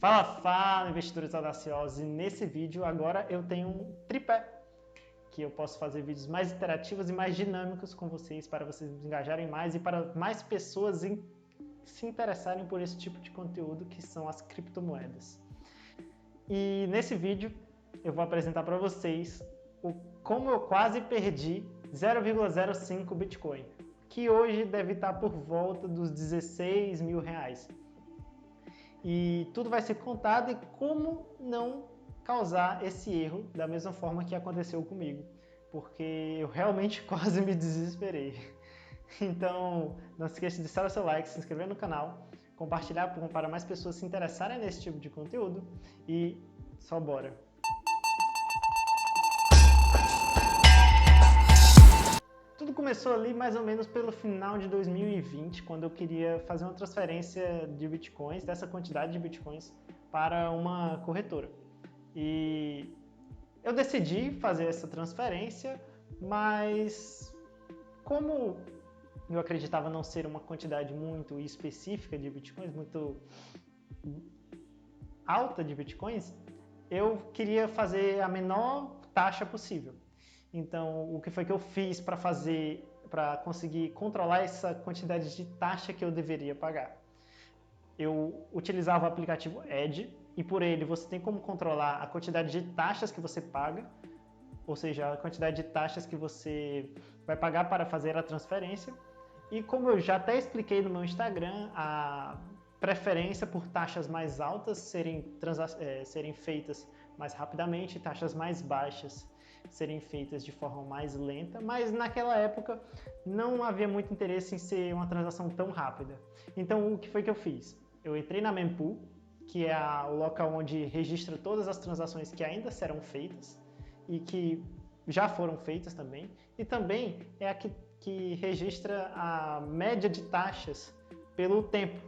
Fala, investidores audaciosos! E nesse vídeo agora eu tenho um tripé que eu posso fazer vídeos mais interativos e mais dinâmicos com vocês para vocês engajarem mais e para mais pessoas se interessarem por esse tipo de conteúdo que são as criptomoedas. E nesse vídeo eu vou apresentar para vocês como eu quase perdi 0,05 Bitcoin, que hoje deve estar por volta dos 16 mil reais. E tudo vai ser contado e como não causar esse erro da mesma forma que aconteceu comigo, porque eu realmente quase me desesperei. Então, não se esqueça de deixar o seu like, se inscrever no canal, compartilhar para mais pessoas se interessarem nesse tipo de conteúdo e só bora! Tudo começou ali mais ou menos pelo final de 2020, quando eu queria fazer uma transferência de bitcoins, dessa quantidade de bitcoins, para uma corretora. E eu decidi fazer essa transferência, mas como eu acreditava não ser uma quantidade muito específica de bitcoins, muito alta de bitcoins, eu queria fazer a menor taxa possível. Então, o que foi que eu fiz para conseguir controlar essa quantidade de taxa que eu deveria pagar? Eu utilizava o aplicativo Edge e por ele você tem como controlar a quantidade de taxas que você paga, ou seja, a quantidade de taxas que você vai pagar para fazer a transferência. E como eu já até expliquei no meu Instagram, a preferência por taxas mais altas serem feitas mais rapidamente, taxas mais baixas serem feitas de forma mais lenta, mas naquela época não havia muito interesse em ser uma transação tão rápida. Então o que foi que eu fiz? Eu entrei na Mempool, que é o local onde registra todas as transações que ainda serão feitas e que já foram feitas também, e também é a que registra a média de taxas pelo tempo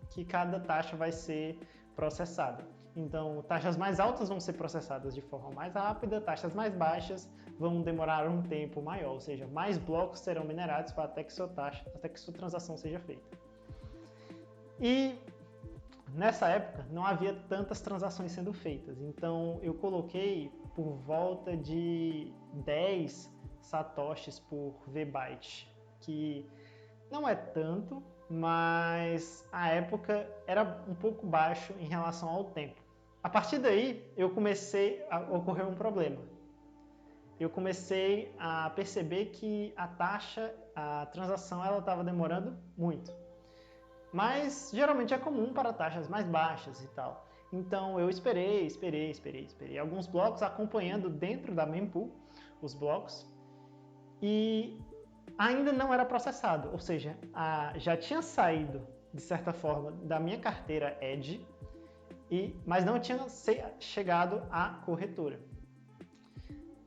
que cada taxa vai ser processada. Então, taxas mais altas vão ser processadas de forma mais rápida, taxas mais baixas vão demorar um tempo maior, ou seja, mais blocos serão minerados até que sua transação seja feita. E nessa época não havia tantas transações sendo feitas, então eu coloquei por volta de 10 satoshis por V-byte, que não é tanto, mas a época era um pouco baixo em relação ao tempo. A partir daí, ocorreu um problema. Eu comecei a perceber que a transação estava demorando muito. Mas geralmente é comum para taxas mais baixas e tal. Então eu esperei alguns blocos acompanhando dentro da mempool os blocos e ainda não era processado, ou seja, já tinha saído de certa forma da minha carteira Edge, mas não tinha chegado à corretora.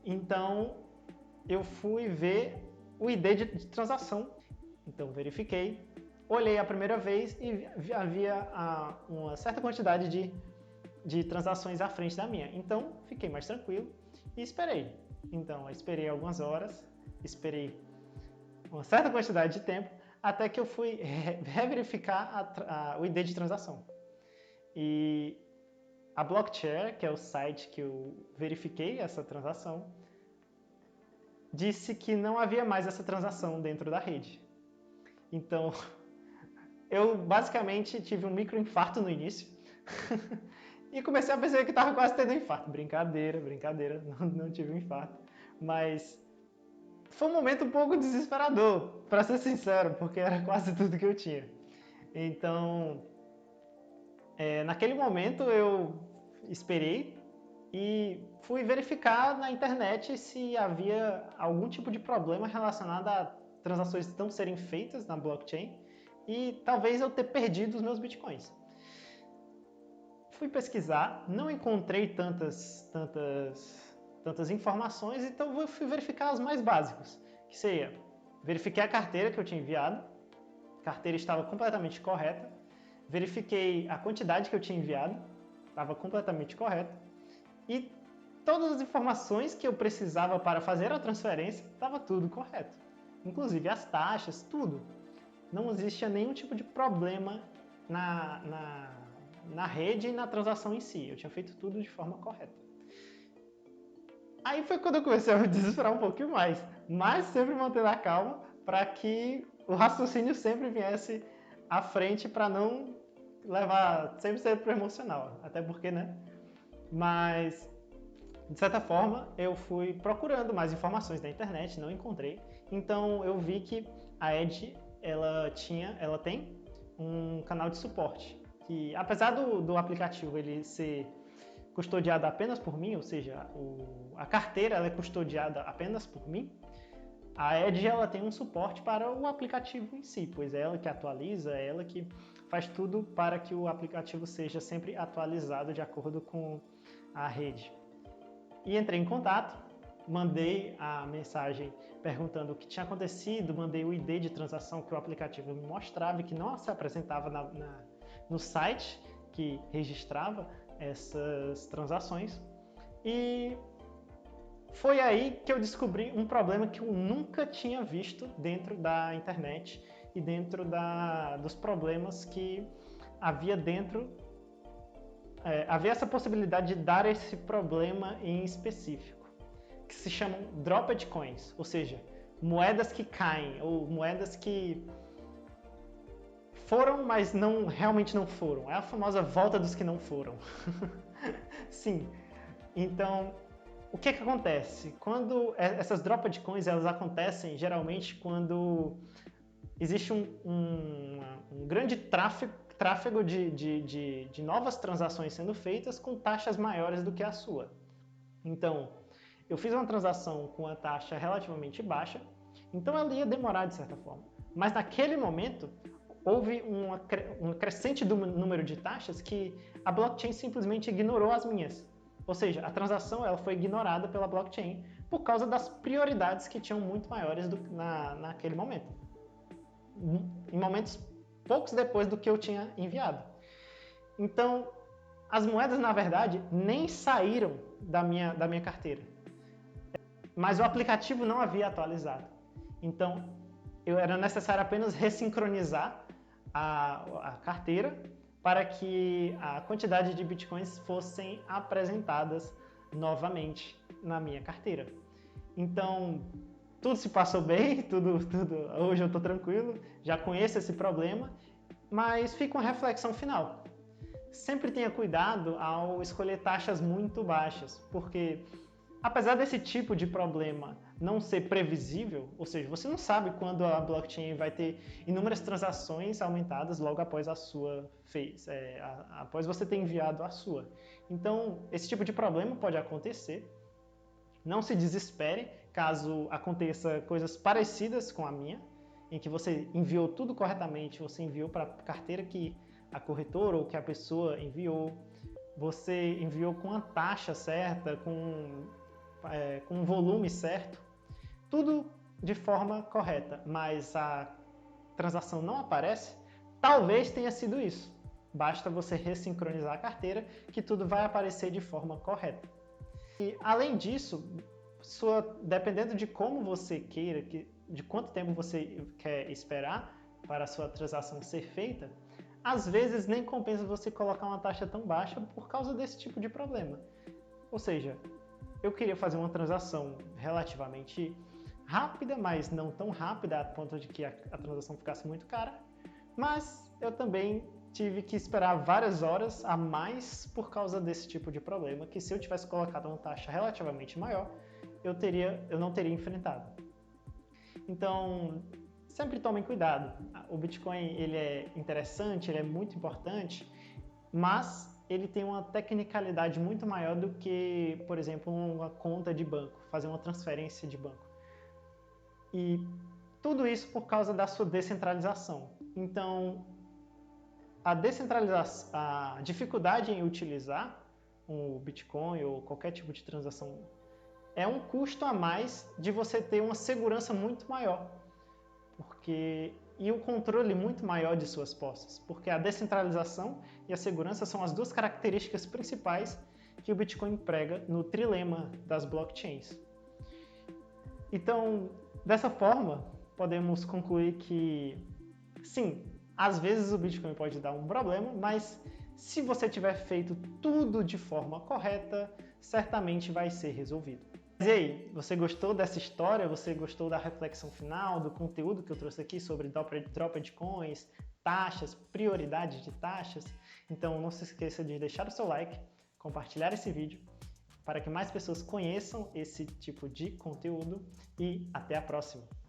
Então eu fui ver o ID de transação, então verifiquei, olhei a primeira vez e havia uma certa quantidade de transações à frente da minha, então fiquei mais tranquilo e esperei. Então eu esperei algumas horas, esperei uma certa quantidade de tempo, até que eu fui reverificar o ID de transação. E a Blockchair, que é o site que eu verifiquei essa transação, disse que não havia mais essa transação dentro da rede. Então, eu basicamente tive um microinfarto no início e comecei a perceber que estava quase tendo um infarto. Brincadeira, não tive um infarto. Mas foi um momento um pouco desesperador, para ser sincero, porque era quase tudo que eu tinha. Então, naquele momento eu esperei e fui verificar na internet se havia algum tipo de problema relacionado a transações que estão serem feitas na blockchain e talvez eu ter perdido os meus bitcoins. Fui pesquisar, não encontrei tantas informações, então eu fui verificar os mais básicos, que seria, verifiquei a carteira que eu tinha enviado, a carteira estava completamente correta, verifiquei a quantidade que eu tinha enviado, estava completamente correta, e todas as informações que eu precisava para fazer a transferência, estava tudo correto. Inclusive as taxas, tudo. Não existia nenhum tipo de problema na rede e na transação em si. Eu tinha feito tudo de forma correta. Aí foi quando eu comecei a me desesperar um pouquinho mais, mas sempre mantendo a calma para que o raciocínio sempre viesse à frente para não levar sempre ser pro emocional, até porque, né? Mas de certa forma eu fui procurando mais informações na internet, não encontrei. Então eu vi que a Edge ela tem um canal de suporte que, apesar do aplicativo ele ser custodiada apenas por mim, ou seja, a carteira ela é custodiada apenas por mim, a Edge ela tem um suporte para o aplicativo em si, pois é ela que atualiza, é ela que faz tudo para que o aplicativo seja sempre atualizado de acordo com a rede. E entrei em contato, mandei a mensagem perguntando o que tinha acontecido, mandei o ID de transação que o aplicativo me mostrava e que não se apresentava no site que registrava essas transações. E foi aí que eu descobri um problema que eu nunca tinha visto dentro da internet e dentro dos problemas que havia dentro. Havia essa possibilidade de dar esse problema em específico, que se chamam dropped coins, ou seja, moedas que caem ou moedas que foram, mas realmente não foram. É a famosa volta dos que não foram. Sim. Então, o que acontece? Quando essas dropped coins, elas acontecem geralmente quando existe um grande tráfego de novas transações sendo feitas com taxas maiores do que a sua. Então, eu fiz uma transação com a taxa relativamente baixa, então ela ia demorar de certa forma. Mas naquele momento, houve um crescente número de taxas que a blockchain simplesmente ignorou as minhas. Ou seja, a transação ela foi ignorada pela blockchain por causa das prioridades que tinham muito maiores naquele momento. Em momentos poucos depois do que eu tinha enviado. Então, as moedas, na verdade, nem saíram da minha carteira. Mas o aplicativo não havia atualizado. Então, era necessário apenas ressincronizar a carteira para que a quantidade de bitcoins fossem apresentadas novamente na minha carteira. Então, tudo se passou bem, hoje eu estou tranquilo, já conheço esse problema, mas fica uma reflexão final. Sempre tenha cuidado ao escolher taxas muito baixas, porque apesar desse tipo de problema não ser previsível, ou seja, você não sabe quando a blockchain vai ter inúmeras transações aumentadas logo após após você ter enviado a sua. Então, esse tipo de problema pode acontecer. Não se desespere caso aconteça coisas parecidas com a minha, em que você enviou tudo corretamente, você enviou para a carteira que a corretora ou que a pessoa enviou, você enviou com a taxa certa, com um volume certo, tudo de forma correta, mas a transação não aparece, talvez tenha sido isso. Basta você ressincronizar a carteira que tudo vai aparecer de forma correta. E além disso, dependendo de como você queira, de quanto tempo você quer esperar para a sua transação ser feita, às vezes nem compensa você colocar uma taxa tão baixa por causa desse tipo de problema. Ou seja, eu queria fazer uma transação relativamente rápida, mas não tão rápida a ponto de que a transação ficasse muito cara, mas eu também tive que esperar várias horas a mais por causa desse tipo de problema, que se eu tivesse colocado uma taxa relativamente maior, eu não teria enfrentado. Então, sempre tomem cuidado. O Bitcoin ele é interessante, ele é muito importante, mas ele tem uma tecnicalidade muito maior do que, por exemplo, uma conta de banco, fazer uma transferência de banco. E tudo isso por causa da sua descentralização. Então, a dificuldade em utilizar o Bitcoin ou qualquer tipo de transação é um custo a mais de você ter uma segurança muito maior, e o controle muito maior de suas posses, porque a descentralização e a segurança são as duas características principais que o Bitcoin prega no trilema das blockchains. Então, dessa forma, podemos concluir que, sim, às vezes o Bitcoin pode dar um problema, mas se você tiver feito tudo de forma correta, certamente vai ser resolvido. Mas e aí, você gostou dessa história? Você gostou da reflexão final, do conteúdo que eu trouxe aqui sobre dropa de coins, taxas, prioridades de taxas? Então não se esqueça de deixar o seu like, compartilhar esse vídeo, para que mais pessoas conheçam esse tipo de conteúdo e até a próxima!